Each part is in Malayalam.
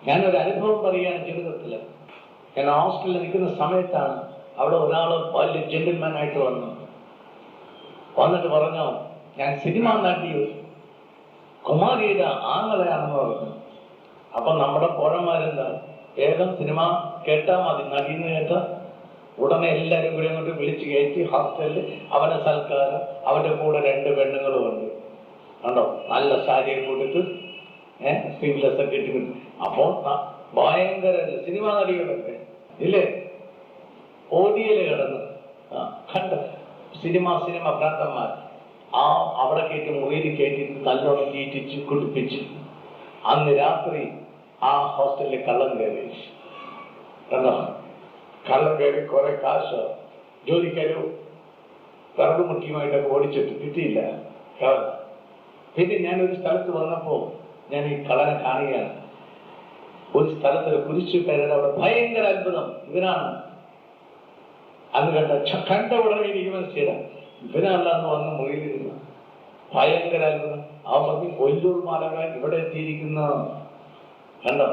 ഞാനൊരു അനുഭവം പറയുകയാണ് ജീവിതത്തിൽ. ഞാൻ ഹോസ്റ്റലിൽ നിൽക്കുന്ന സമയത്താണ് അവിടെ ഒരാൾ വലിയ ജെന്റിൽമാൻ ആയിട്ട് വന്നിട്ട് പറഞ്ഞു, ഞാൻ സിനിമ നടി കുമാരിയുടെ ആങ്ങളയാണെന്ന് പറഞ്ഞു. അപ്പൊ നമ്മുടെ പോഴന്മാരെന്താ, വേഗം സിനിമ കേട്ടാ മതി, നടിയെന്ന് കേട്ടാ ഉടനെ എല്ലാവരും കൂടി അങ്ങോട്ട് വിളിച്ചു കയറ്റി ഹോസ്റ്റലിൽ അവനെ സൽക്കാരം. അവന്റെ കൂടെ 2 പെണ്ണുങ്ങളും ഉണ്ട്. കണ്ടോ, നല്ല സാരിയൊക്കെ കൊടുത്ത് സ്ലീവ്ലെസ് ഒക്കെ ഇട്ട്. അപ്പോൾ ഭയങ്കര സിനിമാ നടികളൊക്കെ ഇല്ലേ, ഓടിയല് കിടന്ന് കണ്ട സിനിമ ഭ്രാന്തന്മാർ അവിടെ കയറ്റി മുറിയിൽ കയറ്റിട്ട് നല്ലോണം തീറ്റിച്ച് കുടിപ്പിച്ച്. അന്ന് രാത്രി ആ ഹോസ്റ്റലിൽ കള്ളം കയറി. കണ്ടോ, കള്ളം കയറി കുറെ കാശ് ജോലിക്കാരോ കറടുമുട്ടിയുമായിട്ടൊക്കെ ഓടിച്ചിട്ട് കിട്ടിയില്ല. പിന്നെ ഞാനൊരു സ്ഥലത്ത് വന്നപ്പോ ഞാൻ ഈ കള്ളനെ കാണുകയാണ്. ഒരു സ്ഥലത്ത് കുരിശുകാരുടെ അവിടെ ഭയങ്കര അത്ഭുതം. ഇവനാണ് അന്ന് കണ്ട ഉടനെ എനിക്ക് മനസ്സിലായി ഇവനല്ലാന്ന് വന്ന് മുറിയിലിരുന്ന ഭയങ്കര അത്ഭുതം. ആ പറഞ്ഞ് കൊല്ലൂർ മാലകാൻ ഇവിടെ എത്തിയിരിക്കുന്ന കണ്ടോ,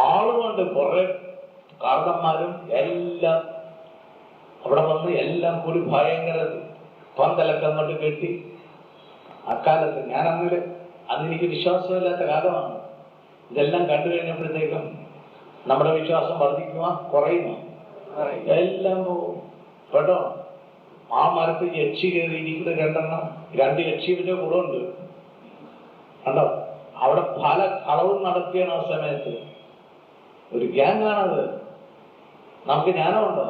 ആളുകൊണ്ട് കുറെ കാരണന്മാരും എല്ലാം അവിടെ വന്ന് എല്ലാം കൂടി ഭയങ്കര പന്തലൊക്കെ അങ്ങോട്ട് കെട്ടി. അക്കാലത്ത് ഞാൻ അന്നെനിക്ക് വിശ്വാസമില്ലാത്ത കാലമാണ്. ഇതെല്ലാം കണ്ടു കഴിഞ്ഞപ്പോഴത്തേക്കും നമ്മുടെ വിശ്വാസം വർദ്ധിക്കുമോ കുറയുമോ? എല്ലാം പോകും കേട്ടോ. ആ മരത്ത് യക്ഷി കയറിയിരിക്കുന്ന 2 യക്ഷിയുടെ കൂടെ ഉണ്ട് കണ്ടോ. അവിടെ പല കളവും നടത്തിയാണ് ആ സമയത്ത്. ഒരു ഗ്യാങ്ങാണത്. നമുക്ക് ജ്ഞാനമുണ്ടോ?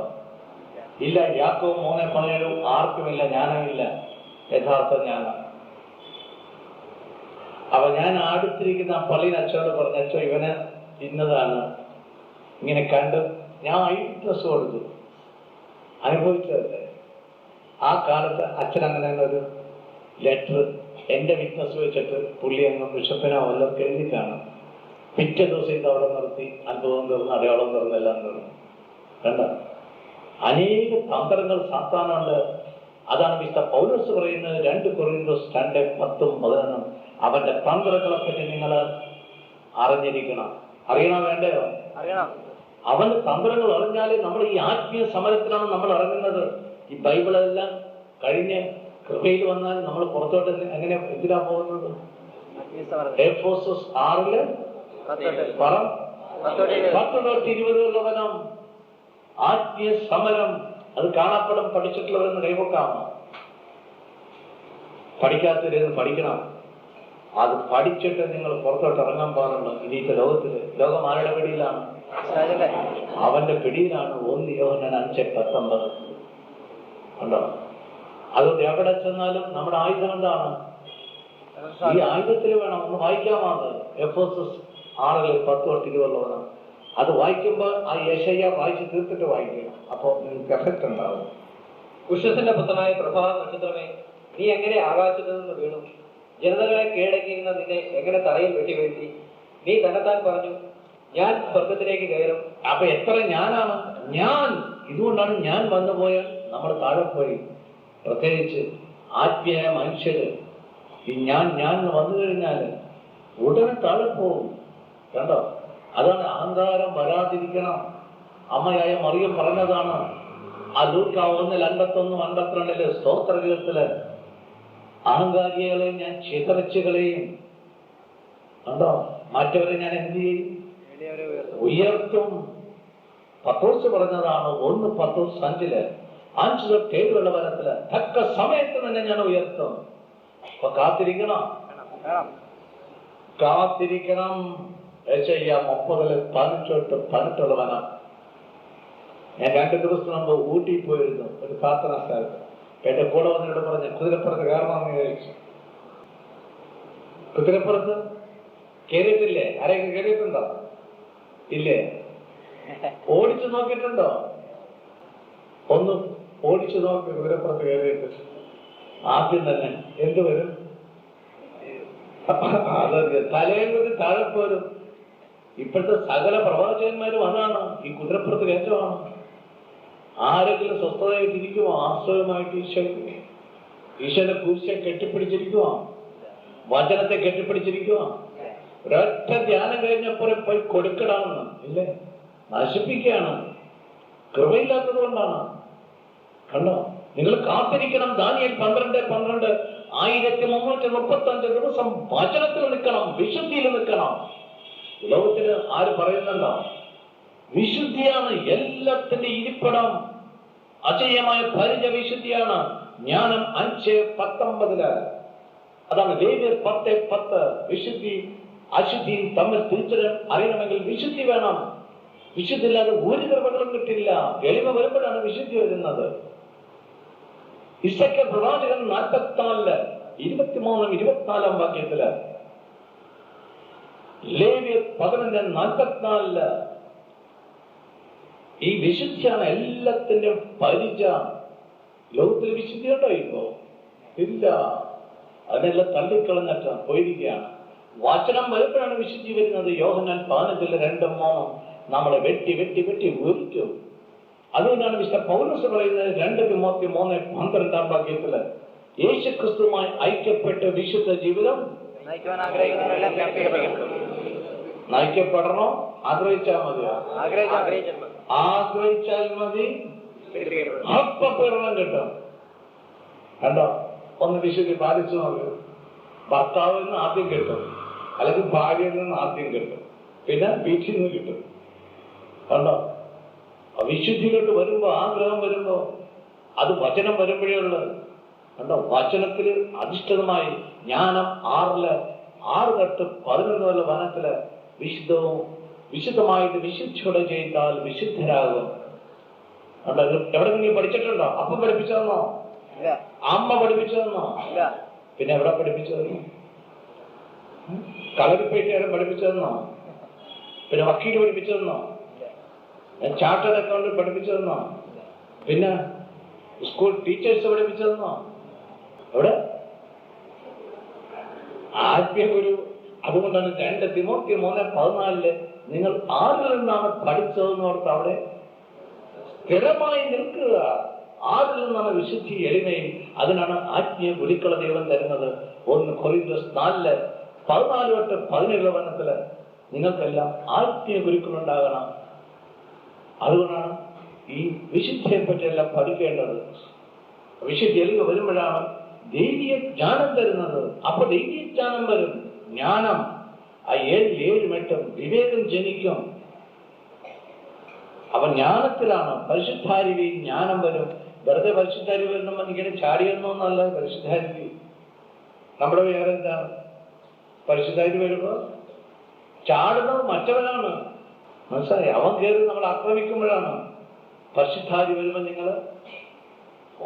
ഇല്ല. യാക്കോബ് 3:17 ആർക്കുമില്ല, ജ്ഞാനമില്ല, യഥാർത്ഥ ജ്ഞാനം. അപ്പൊ ഞാൻ അടുത്തിരിക്കുന്ന പള്ളിയിൽ അച്ഛനോട് പറഞ്ഞു, അച്ഛൻ ഇവന് ഇന്നതാണ് ഇങ്ങനെ കണ്ട്. ഞാൻ ഐ-വിറ്റ്നസ് കൊടുത്തു, അനുഭവിച്ചതല്ലേ. ആ കാലത്ത് അച്ഛൻ അങ്ങനെ ഒരു ലെറ്റർ എന്റെ വിറ്റ്നസ് വെച്ചിട്ട് പുള്ളി അങ്ങ് ബിഷപ്പിനോ വല്ലതൊക്കെ എഴുതി കാണും. പിറ്റേ ദിവസം ഇത് അവിടെ നിർത്തി അത്ഭുതം തീർന്ന് അടയാളം തീർന്നെല്ലാം തീർന്നു. കണ്ട, അനേക തന്ത്രങ്ങൾ സാത്താനുണ്ട്. അതാണ് വിശുദ്ധ പൗലോസ് പറയുന്നത് 2 കൊറിന്തോസ് 2:10-11 അവന്റെ തന്ത്രങ്ങളെ പറ്റി നിങ്ങൾ അറിഞ്ഞിരിക്കണം. അറിയണോ വേണ്ടയോ? അറിയണം. അവന്റെ തന്ത്രങ്ങൾ അറിഞ്ഞാലേ നമ്മൾ ഈ ആത്മീയ സമരത്തിലാണ് നമ്മൾ ഇറങ്ങുന്നത്. ഈ ബൈബിളെല്ലാം കഴിഞ്ഞ് കൃപയിൽ വന്നാൽ നമ്മൾ പുറത്തോട്ട് എങ്ങനെ എന്തിനാ പോകുന്നത്? എഫേസോസ് 6:10-20 ആത്മീയ സമരം. അത് കാണപ്പെടാൻ പഠിച്ചിട്ടുള്ളവരെന്ന് കൈവക്കാമോ? പഠിക്കാത്തവരേത് പഠിക്കണം. അത് പഠിച്ചിട്ട് നിങ്ങൾ പുറത്തോട്ട് ഇറങ്ങാൻ പാടുള്ളൂ. ഇനിയിപ്പോ ലോകം ആരുടെ പിടിയിലാണ്? അവന്റെ പിടിയിലാണ്. 1 യോഹന്നാൻ 5:19 കണ്ടോ. അതുകൊണ്ട് എവിടെ ചെന്നാലും നമ്മുടെ ആയുധം എന്താണ്? ഈ ആയുധത്തിൽ വേണം ഒന്ന് വായിക്കാമാത്. എഫേസോസ് 6:10-20 അത് വായിക്കുമ്പോൾ ആ യെശയ്യാ വായിച്ച് തീർത്തിട്ട് വായിക്കുക. അപ്പൊ നിങ്ങൾക്ക് എഫക്ട് ഉണ്ടാവും. ഉഷസിന്റെ പുത്രനായ പ്രഭാത നക്ഷത്രമേ, നീ എങ്ങനെ ആകാശത്തു നിന്ന് വീണു? ജനതകളെ കീഴടക്കിയിരുന്ന നിന്നെ എങ്ങനെ തറയിൽ വെട്ടിവീഴ്ത്തി? നീ തന്നെത്താൻ പറഞ്ഞു, ഞാൻ സ്വർഗത്തിലേക്ക് കയറും. അപ്പൊ എത്ര ഞാനാണ് ഞാൻ. ഇതുകൊണ്ടാണ് ഞാൻ വന്നുപോയാൽ നമ്മൾ താഴെ പോയി. പ്രത്യേകിച്ച് ആത്മീയ മനുഷ്യര് ഈ ഞാൻ വന്നു കഴിഞ്ഞാല് ഉടനെ താഴെ പോകും. കണ്ടോ, അതാണ് അഹങ്കാരം വരാതിരിക്കണം. അമ്മയായ മറിയം പറഞ്ഞതാണ് ആ ലൂക്ക 1:51-52 സ്തോത്രഗീതത്തില്, അഹങ്കാരികളെയും ഞാൻ ചിതറിച്ചുകളെയും കണ്ടോ, മറ്റവരെ ഞാൻ എന്ത് ചെയ്യും? ഉയർത്തും. പത്രോസ് പറഞ്ഞതാണ് 1:5 5 തൊട്ട് 7 വരെ വരത്തില് തക്ക സമയത്ത് തന്നെ ഞാൻ ഉയർത്തും. അപ്പൊ കാത്തിരിക്കണം. യെശയ്യാ 30:15-18 ഞാൻ 2 ദിവസം മുമ്പ് ഊട്ടി പോയിരുന്നു, ഒരു പ്രാർത്ഥന സ്ഥലത്ത്. എന്റെ കൂടെ വന്നിട്ട് പറഞ്ഞ് കുതിരപ്പുറത്ത് കയറണമെന്ന് ചോദിച്ചു. കുതിരപ്പുറത്ത് കയറിയിട്ടില്ലേ? ആരെയൊക്കെ കയറിയിട്ടുണ്ടോ? ഇല്ലേ? ഓടിച്ചു നോക്കിയിട്ടുണ്ടോ? ഒന്ന് ഓടിച്ചു നോക്കി കുതിരപ്പുറത്ത് കയറിയിട്ട് ആദ്യം തന്നെ എന്ത് വരും? തലയിൽ ഒരു താഴെ പോരും. ഇപ്പോഴത്തെ സകല പ്രവാചകന്മാരും അതാണ്. ഈ കുതിരപ്പുറത്ത് കയറ്റമാണ്. ആരെങ്കിലും സ്വസ്ഥതയായിട്ടിരിക്കുമോ? ആശ്രയമായിട്ട് ഈശോയുടെ കുരിശെ കെട്ടിപ്പിടിച്ചിരിക്കുമോ? വചനത്തെ കെട്ടിപ്പിടിച്ചിരിക്കുമോ? ഒരൊറ്റ ധ്യാനം കഴിഞ്ഞപ്പോൾ പോയി കൊടുക്കണമെന്ന് ഇല്ലേ, നശിപ്പിക്കുകയാണ്. കൃപയില്ലാത്തത് കൊണ്ടാണ്. കണ്ടോ, നിങ്ങൾ കാത്തിരിക്കണം. ദാനിയേൽ 12:12 1335 ദിവസം വചനത്തിൽ നിൽക്കണം, വിശുദ്ധിയിൽ നിൽക്കണം. ലോകത്തിന് ആര് പറയുന്നുണ്ടോ? വിശുദ്ധിയാണ് എല്ലാത്തിന്റെ ഇരിപ്പിടം. അജയ്യമായ പരിചയ വിശുദ്ധിയാണ്. ജ്ഞാനം 5:19. അതാണ് ലേവ്യർ 10:10. വിശുദ്ധി അശുദ്ധിയും തമ്മിൽ അറിയണമെങ്കിൽ വിശുദ്ധി വേണം. വിശുദ്ധി ഇല്ലാതെ ഒരു കൃപകളും കിട്ടില്ല. എളിമ വരുമ്പോഴാണ് വിശുദ്ധി വരുന്നത്. ഇസയ്ക്കൽ പ്രവാചകൻ 44:23-24 വാക്യത്തില്, ലേവ്യർ 11:44. ഈ വിശുദ്ധിയാണ് എല്ലാത്തിന്റെ പരിച. ലോകത്തിൽ വിശുദ്ധി ഉണ്ടോ ഇപ്പോ? ഇല്ല. അതിനെല്ലാം തള്ളിക്കളഞ്ഞിട്ട് പോയിരിക്കുകയാണ്. വചനം വരുമ്പോഴാണ് വിശുദ്ധി വരുന്നത്. യോഹന്നാൻ 15:2-3 നമ്മളെ വെട്ടി വെട്ടി വെട്ടി ഒരിക്കും. അതുകൊണ്ടാണ് വിശുദ്ധ പൗലോസ് പറയുന്നത് 2 തിമോത്തി 3:12 വാക്യത്തില്, യേശു ക്രിസ്തുവുമായി ഐക്യപ്പെട്ട് വിശുദ്ധ ജീവിതം നയിക്കപ്പെടണോ? ആഗ്രഹിച്ചാൽ മതിയോ? ആഗ്രഹിച്ചാൽ മതി. അപ്പൊ പെടണം കിട്ടും. കണ്ടോ, ഒന്ന് വിശുദ്ധി പാലിച്ചു നോക്ക്. ഭർത്താവിൽ നിന്ന് ആദ്യം കിട്ടും, അല്ലെങ്കിൽ ഭാര്യയിൽ നിന്ന് ആദ്യം കിട്ടും, പിന്നെ വീട്ടിൽ നിന്ന് കിട്ടും. കണ്ടോ, വിശുദ്ധിയിലോട്ട് വരുമ്പോ, ആഗ്രഹം വരുമ്പോ, അത് വചനം വരുമ്പോഴേ ഉള്ളത്. കണ്ടോ, വചനത്തിൽ അധിഷ്ഠിതമായി ജ്ഞാനം 6:11 വനത്തില് വിശുദ്ധമായിട്ട് വിശുദ്ധിയോടെ ചെയ്താൽ വിശുദ്ധരാകും. കണ്ടോ, എവിടെയെങ്കിലും പഠിച്ചിട്ടുണ്ടോ? അപ്പം പഠിപ്പിച്ചതെന്നോ? അമ്മ പഠിപ്പിച്ചതെന്നോ? പിന്നെ എവിടെ പഠിപ്പിച്ചതെന്നോ? കളരിപ്പേറ്റുകാരൻ പഠിപ്പിച്ചതെന്നോ? പിന്നെ വക്കീല് പഠിപ്പിച്ചതെന്നോ? Chartered account പഠിപ്പിച്ചതെന്നോ? പിന്നെ സ്കൂൾ ടീച്ചേഴ്സ് പഠിപ്പിച്ചതെന്നോ? എവിടെ? ആത്മീയഗുരു. അതുകൊണ്ടാണ് 2 തിമോത്തി 3:14 നിങ്ങൾ ആരിൽ നിന്നാണ് പഠിച്ചതെന്ന് ഓർത്ത് അവിടെ സ്ഥിരമായി നിൽക്കുക. ആരിൽ നിന്നാണ് വിശുദ്ധി, എളിമയും? അതിനാണ് ആത്മീയ ഗുരുക്കള ദൈവം തരുന്നത്. 1 കൊരിന്ത്യർ 4:14-17 നിങ്ങൾക്കെല്ലാം ആത്മീയ ഗുരുക്കളുണ്ടാകണം. അതുകൊണ്ടാണ് ഈ വിശുദ്ധിയെ പറ്റിയെല്ലാം പഠിക്കേണ്ടത്. വിശുദ്ധി എളിമ വരുമ്പോഴാണ് ദൈവീയ ജ്ഞാനം തരുന്നത്. അപ്പൊ ദൈവീയ ജ്ഞാനം വരും. ജ്ഞാനം ആ 7:8 വിവേകം ജനിക്കും. അപ്പൊ ജ്ഞാനത്തിലാണ് പരിശുദ്ധാരുവി ജ്ഞാനം വരും. വെറുതെ പരിശുദ്ധാരുവി വരുമ്പോ ഇങ്ങനെ ചാടിയൊന്നല്ല പരിശുദ്ധാരുവി. നമ്മുടെ വേറെ എന്താണ്? പരിശുദ്ധാരുവി വരുമ്പോ ചാടുന്നത് മറ്റവനാണ്. മനസ്സിലായി? അവൻ കയറി നമ്മൾ ആക്രമിക്കുമ്പോഴാണ്. പരിശുദ്ധാരി വരുമ്പോ നിങ്ങൾ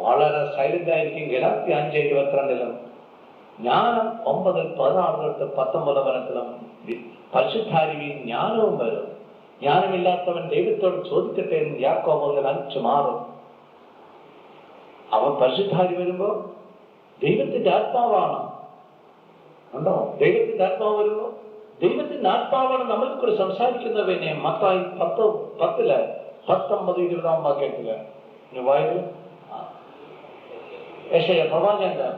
വളരെ സൈലന്റ് ആയിരിക്കും. ഗലാത്യ 5:22 ജ്ഞാനം 9:16-19 പരിശുദ്ധാരുവി ജ്ഞാനവും വരും. ജ്ഞാനമില്ലാത്തവൻ ദൈവത്തോട് ചോദിക്കട്ടെ എന്ന് യാക്കോബ് 5 മാറും. അവൻ പരിശുദ്ധാരി വരുമ്പോ ദൈവത്തിന്റെ ആത്മാവാണ്. ഉണ്ടോ? ദൈവത്തിന്റെ ആത്മാവ് വരുമ്പോ ദൈവത്തിന്റെ ആത്മാവാണ് നമ്മളിൽ കൂടെ സംസാരിക്കുന്നവനെ. മത്തായി 10:19-20 വാക്യത്തില് വായു യെശയ്യാ പ്രവാചകന്റെ,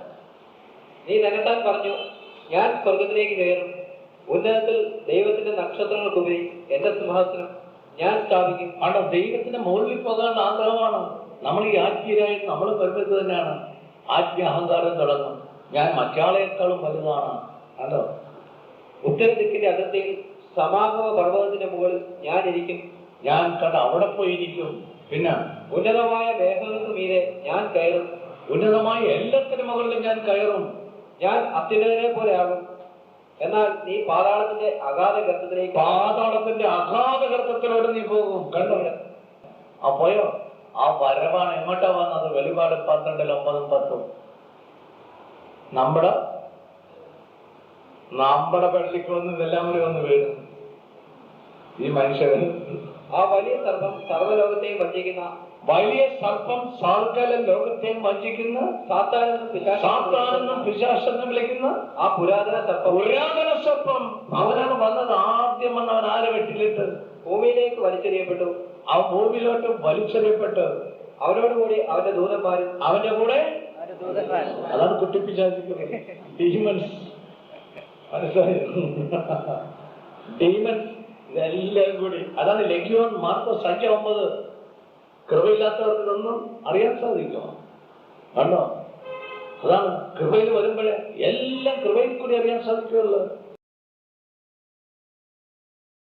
നീ തന്നെത്താൻ പറഞ്ഞു, ഞാൻ സ്വർഗത്തിലേക്ക് കയറും, ഉന്നതത്തിൽ ദൈവത്തിന്റെ നക്ഷത്രങ്ങൾക്കുപരി എന്റെ സിംഹാസനം ഞാൻ സ്ഥാപിക്കും. ആണ് ദൈവത്തിന്റെ മുകളിൽ പോകാൻ ആഗ്രഹമാണ്. നമ്മൾ ഈ ആത്മീയരായി നമ്മൾ വരുന്നത് തന്നെയാണ്. ആത്മീയ അഹങ്കാരം തുടങ്ങും. ഞാൻ മറ്റാളെക്കാളും വലുതാണ്. അതോ ഉത്തരദിക്കിന്റെ അതിർത്തിയിൽ സമാഗമ പർവ്വതത്തിന്റെ മുകളിൽ ഞാൻ ഇരിക്കും. ഞാൻ കണ്ട അവിടെ പോയിരിക്കും. പിന്നെ ഉന്നതമായ മേഘങ്ങൾക്ക് മീതെ ഞാൻ കയറും. ഉന്നതമായ എല്ലാത്തിനും മുകളിൽ ഞാൻ കയറും. ഞാൻ അത്യുന്നതനെ പോലെ ആകും. എന്നാൽ നീ പാതാളത്തിന്റെ അഗാധ ഗർത്തത്തിലോട്ട് നീ പോകും. കണ്ടോ? ആ പോയോ? ആ വരവാണ്. എങ്ങോട്ടാ വന്നത്? വെളിപാട് 12:9-10 നമ്മുടെ പള്ളിക്കൊന്ന് ഇതെല്ലാം കൂടി വന്ന് വീഴും ഈ മനുഷ്യൻ. ആ വലിയ സർപ്പം സർവ്വലോകത്തെയും വഞ്ചിക്കുന്ന സകല ലോകത്തെയും വഞ്ചിക്കുന്ന സാത്താനെന്നും പിശാചെന്നും വിളിക്കുന്ന ആ പുരാതന സർപ്പം അവനാണ് വന്നത്. ആദ്യം വന്ന് അവൻ ആരെ വെട്ടിലിട്ട് ഭൂമിയിലേക്ക് വലിച്ചെറിയപ്പെട്ടു. ആ ഭൂമിയിലോട്ട് വലിച്ചെറിയപ്പെട്ട് അവനോടുകൂടി അവന്റെ ദൂതന്മാരും അവന്റെ കൂടെ. അതാണ് കുട്ടിപ്പിശാചിക്കുന്നത്. ഡീമൺസ്. മനസ്സിലായോ? ഡീമൻസ്, ഇതെല്ലാം കൂടി. അതാണ് ലെഗ്യോൺ മാർക്കോസ് 5:9. കൃപയില്ലാത്തവർക്ക് ഇതൊന്നും അറിയാൻ സാധിക്കുമോ? കണ്ടോ? അതാണ് കൃപയിൽ വരുമ്പോഴേ എല്ലാം കൃപയിൽ കൂടി അറിയാൻ സാധിക്കുമല്ലോ.